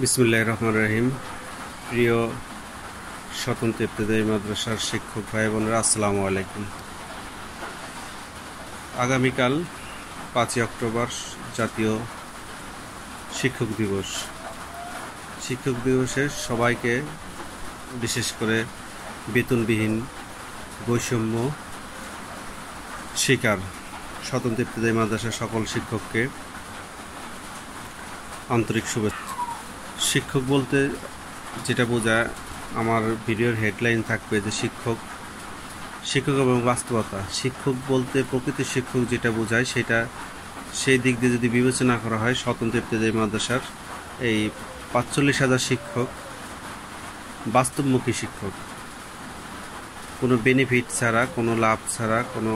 বিসমিল্লাহির রহমানির রহিম। প্রিয় স্বতন্ত্র ইবতেদায়ী মাদ্রাসার শিক্ষক ভাই বোনেরা, আসসালামু আলাইকুম। আগামীকাল 5ই অক্টোবর জাতীয় শিক্ষক দিবস। শিক্ষক দিবসে সবাইকে, বিশেষ করে বেতনবিহীন, বৈষম্য শিকার স্বতন্ত্র ইবতেদায়ী মাদ্রাসার সকল শিক্ষককে আন্তরিক শুভেচ্ছা। শিক্ষক বলতে যেটা বোঝায়, আমার ভিডিওর হেডলাইন থাকবে যে শিক্ষক এবং বাস্তবতা। শিক্ষক বলতে প্রকৃত শিক্ষক যেটা বোঝায় সেটা, সেই দিক দিয়ে যদি বিবেচনা করা হয়, স্বতন্ত্র ইবতেদায়ী মাদ্রাসার এই 45,000 শিক্ষক বাস্তবমুখী শিক্ষক, কোনো বেনিফিট ছাড়া, কোনো লাভ ছাড়া, কোনো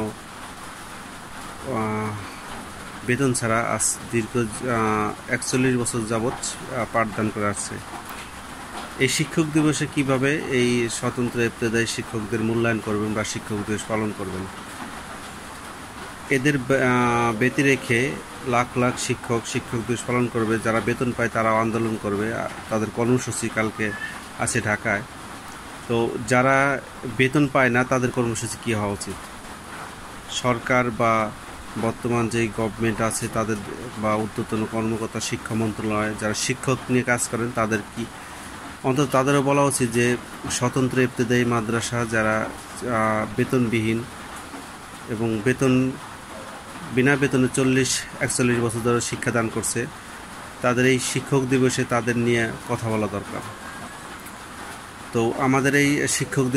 বেতন ছাড়া আজ দীর্ঘ 41 বছর যাবৎ পাঠদান করে আসছে। এই শিক্ষক দিবসে কিভাবে এই স্বতন্ত্র ইবতেদায়ী শিক্ষকদের মূল্যায়ন করবেন বা শিক্ষক দিবস পালন করবেন, এদের ব্যতি রেখে লাখ লাখ শিক্ষক দিবস পালন করবে। যারা বেতন পায় তারাও আন্দোলন করবে, তাদের কর্মসূচি কালকে আছে ঢাকায়। তো যারা বেতন পায় না তাদের কর্মসূচি কী হওয়া উচিত? সরকার বা বর্তমান যেই গভর্নমেন্ট আছে তাদের বা ঊর্ধ্বতন কর্মকর্তা, শিক্ষা মন্ত্রণালয় যারা শিক্ষক নিয়ে কাজ করেন, তাদের কি অন্তত তাদেরও বলা উচিত যে স্বতন্ত্র ইবতেদায়ী মাদ্রাসা যারা বেতনবিহীন এবং বিনা বেতনে 40-41 বছর ধরে শিক্ষাদান করছে, তাদের এই শিক্ষক দিবসে তাদের নিয়ে কথা বলা দরকার। তো আমাদের এই শিক্ষক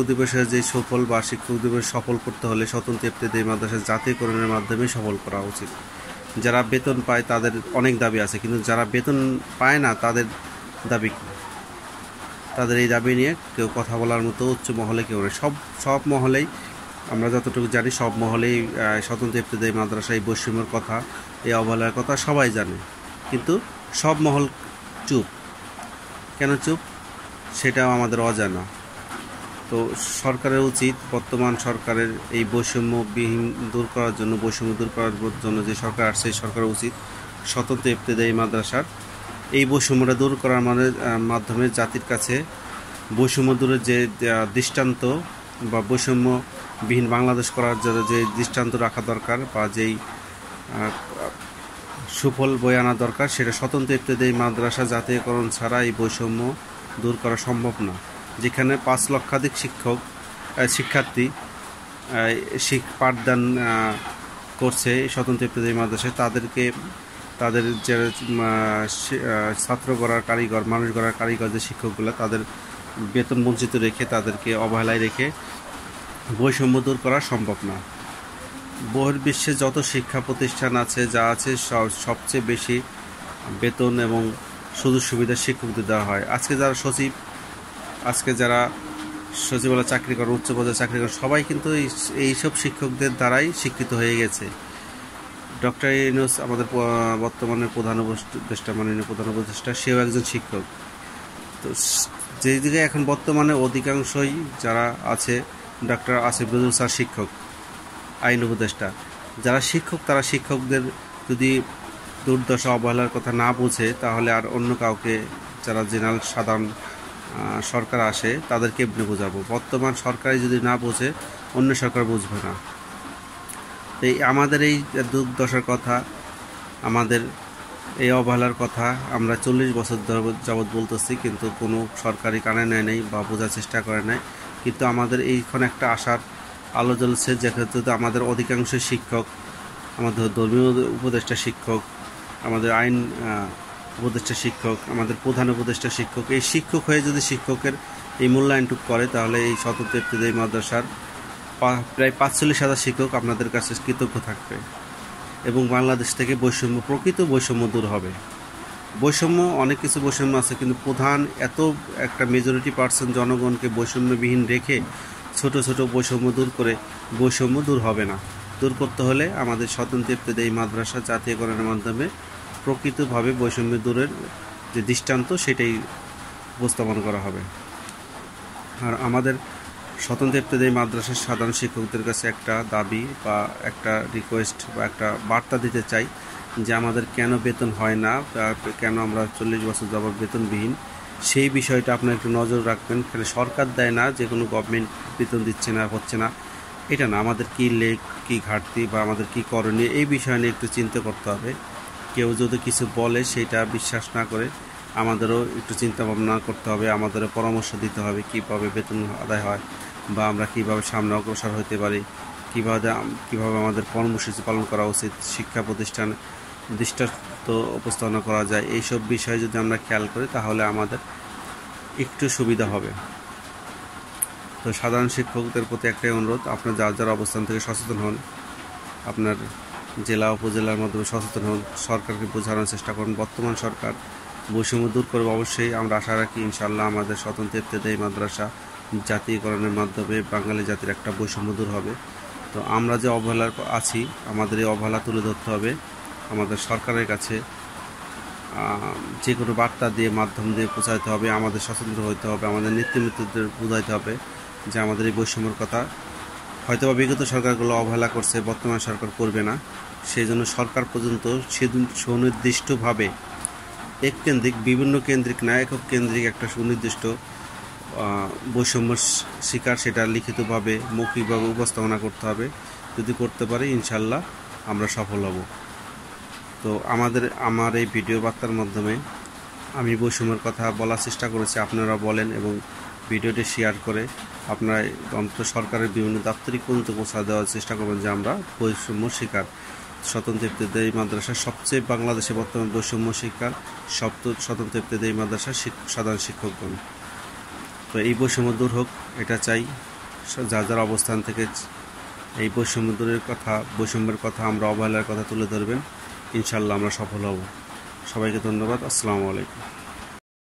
দিবসের যে সফল বা শিক্ষক দিবস সফল করতে হলে স্বতন্ত্র ইবতেদায়ী মাদ্রাসা জাতীয়করণের মাধ্যমে সফল করা উচিত। যারা বেতন পায় তাদের অনেক দাবি আছে, কিন্তু যারা বেতন পায় না তাদের দাবি কী? তাদের এই দাবি নিয়ে কেউ কথা বলার মতো উচ্চ মহলে কেউ নেই। সব মহলেই, আমরা যতটুকু জানি, সব মহলেই স্বতন্ত্র ইবতেদায়ী মাদ্রাসা এই বৈষম্যের কথা, এই অবহেলার কথা সবাই জানে, কিন্তু সব মহল চুপ। কেন চুপ? সেটাও আমাদের অজানা। তো সরকারের উচিত, বর্তমান সরকারের এই বৈষম্য দূর করার জন্য যে সরকার আসছে, সেই সরকারের উচিত স্বতন্ত্র ইবতেদায়ী মাদ্রাসার এই বৈষম্যটা দূর করার মাধ্যমে জাতির কাছে বৈষম্য দূরের যে দৃষ্টান্ত বা বৈষম্যবিহীন বাংলাদেশ করার জন্য যে দৃষ্টান্ত রাখা দরকার বা যেই সুফল বয়ে আনা দরকার, সেটা স্বতন্ত্র ইবতেদায়ী মাদ্রাসা জাতীয়করণ ছাড়া এই বৈষম্য দূর করা সম্ভব না। যেখানে 5 লক্ষাধিক শিক্ষার্থী পাঠদান করছে স্বতন্ত্র ইবতেদায়ী মাদ্রাসায়, তাদের যে ছাত্র গড়ার কারিগর, মানুষ গড়ার কারিগর যে শিক্ষকগুলো, তাদের বেতন বঞ্চিত রেখে, তাদেরকে অবহেলায় রেখে বৈষম্য দূর করা সম্ভব না। বহির্বিশ্বে যত শিক্ষা প্রতিষ্ঠান আছে, যা আছে, সবচেয়ে বেশি বেতন এবং সুযোগ সুবিধা শিক্ষকদের দেওয়া হয়। আজকে যারা সচিবালয়ে চাকরি করে, উচ্চ পদে চাকরি করে, সবাই কিন্তু এইসব শিক্ষকদের দ্বারাই শিক্ষিত হয়ে গেছে। ডক্টর ইউনূস আমাদের বর্তমানে মাননীয় প্রধান উপদেষ্টা, সেও একজন শিক্ষক। তো যেই দিকে এখন বর্তমানে অধিকাংশই যারা আছে, ডক্টর আসিফ নজরুল স্যার শিক্ষক, আইন উপদেষ্টা, যারা শিক্ষক, তারা শিক্ষকদের যদি দুর্দশা অবহেলার কথা না বুঝে, তাহলে আর অন্য কাউকে, যারা জেনারেল সাধারণ সরকার আসে, তাদেরকে এমনি বোঝাবো। বর্তমান সরকারই যদি না বোঝে, অন্য সরকার বুঝবে না। এই আমাদের এই দুর্দশার কথা, আমাদের এই অবহেলার কথা আমরা 40 বছর যাবৎ বলতেছি, কিন্তু কোনো সরকারি কানে নেয় নাই বা বোঝার চেষ্টা করে নাই। কিন্তু আমাদের এইখান একটা আশার আলো জ্বলছে, যেক্ষেত্রে আমাদের অধিকাংশ শিক্ষক, আমাদের ধর্মীয় উপদেষ্টা শিক্ষক, আমাদের আইন উপদেষ্টা শিক্ষক, আমাদের প্রধান উপদেষ্টা শিক্ষক, এই শিক্ষক হয়ে যদি শিক্ষকের এই মূল্যায়নটুকু করে, তাহলে এই স্বতন্ত্র ইবতেদায়ী মাদ্রাসার প্রায় 45,000 শিক্ষক আপনাদের কাছে কৃতজ্ঞ থাকবে এবং বাংলাদেশ থেকে প্রকৃত বৈষম্য দূর হবে। অনেক কিছু বৈষম্য আছে, কিন্তু প্রধান একটা মেজরিটি পার্সেন্ট জনগণকে বৈষম্যবিহীন রেখে ছোট ছোট বৈষম্য দূর করে বৈষম্য দূর হবে না। দূর করতে হলে আমাদের স্বতন্ত্র ইবতেদায়ী মাদ্রাসা জাতীয়করণের মাধ্যমে প্রকৃতভাবে বৈষম্য দূরের যে দৃষ্টান্ত, সেটাই উপস্থাপন করা হবে। আর আমাদের স্বতন্ত্র ইবতেদায়ী মাদ্রাসার সাধারণ শিক্ষকদের কাছে একটা দাবি বা একটা রিকোয়েস্ট বা একটা বার্তা দিতে চাই যে আমাদের কেন বেতন হয় না, কেন আমরা 40 বছর যাবৎ বেতনবিহীন, সেই বিষয়টা আপনারা একটু নজর রাখবেন। খালি সরকার দেয় না, যে কোনো গভর্নমেন্ট বেতন দিচ্ছে না, হচ্ছে না, এটা না, আমাদের কী লেক, কী ঘাটতি বা আমাদের কী করণীয়, এই বিষয় নিয়ে একটু চিন্তা করতে হবে। কেউ যদি কিছু বলে সেটা বিশ্বাস না করে আমাদেরও একটু চিন্তা ভাবনা করতে হবে, আমাদেরও পরামর্শ দিতে হবে কীভাবে বেতন আদায় হয় বা আমরা কীভাবে সামনে অগ্রসর হতে পারি, কীভাবে আমাদের কর্মসূচি পালন করা উচিত, শিক্ষা প্রতিষ্ঠান দৃষ্টান্ত উপস্থাপনা করা যায়। এইসব বিষয়ে যদি আমরা খেয়াল করি তাহলে আমাদের একটু সুবিধা হবে। তো সাধারণ শিক্ষকদের প্রতি একটাই অনুরোধ, আপনার যার যার অবস্থান থেকে সচেতন হন, আপনার জেলা উপজেলার মাধ্যমে সচেতন হন, সরকারকে বোঝানোর চেষ্টা করুন। বর্তমান সরকার বৈষম্য দূর করবে অবশ্যই, আমরা আশা রাখি ইনশাআল্লাহ আমাদের স্বতন্ত্র ইবতেদায়ী মাদ্রাসা জাতীয়করণের মাধ্যমে বাঙালি জাতির একটা বৈষম্য দূর হবে। তো আমরা যে অবহেলার আছি, আমাদের এই অবহেলা তুলে ধরতে হবে, আমাদের সরকারের কাছে যে কোনো বার্তা দিয়ে, মাধ্যম দিয়ে পৌঁছাতে হবে, আমাদের স্বতন্ত্র হতে হবে, আমাদের নেতৃত্বদের বোঝাইতে হবে যে আমাদের এই বৈষম্যের কথা হয়তোবা বিগত সরকারগুলো অবহেলা করছে, বর্তমান সরকার করবে না। সেই জন্য সরকার পর্যন্ত সুনির্দিষ্টভাবে এককেন্দ্রিক, বিভিন্ন কেন্দ্রিক না, একক কেন্দ্রিক একটা সুনির্দিষ্ট বৈষম্যের শিকার সেটা লিখিতভাবে, মৌখিকভাবে উপস্থাপনা করতে হবে। যদি করতে পারি ইনশাল্লাহ আমরা সফল হব। তো আমার এই ভিডিও বার্তার মাধ্যমে আমি বৈষম্যের কথা বলার চেষ্টা করেছি, আপনারা বলেন এবং ভিডিওটি শেয়ার করে আপনারা অন্তত সরকারের বিভিন্ন দাপ্তরিক পর্যন্ত পৌঁছা দেওয়ার চেষ্টা করবেন যে আমরা বৈষম্য শিকার। স্বতন্ত্র ইবতেদায়ী মাদ্রাসা সবচেয়ে বাংলাদেশে বর্তমান বৈষম্য শিকার স্বতন্ত্র ইবতেদায়ী মাদ্রাসার সাধারণ শিক্ষকগণ। তো এই বৈষম্য দূর হোক, এটা চাই। যার যার অবস্থান থেকে এই বৈষম্যের কথা আমরা অবহেলার কথা তুলে ধরবেন, ইনশাল্লাহ আমরা সফল হব। সবাইকে ধন্যবাদ। আসসালামু আলাইকুম।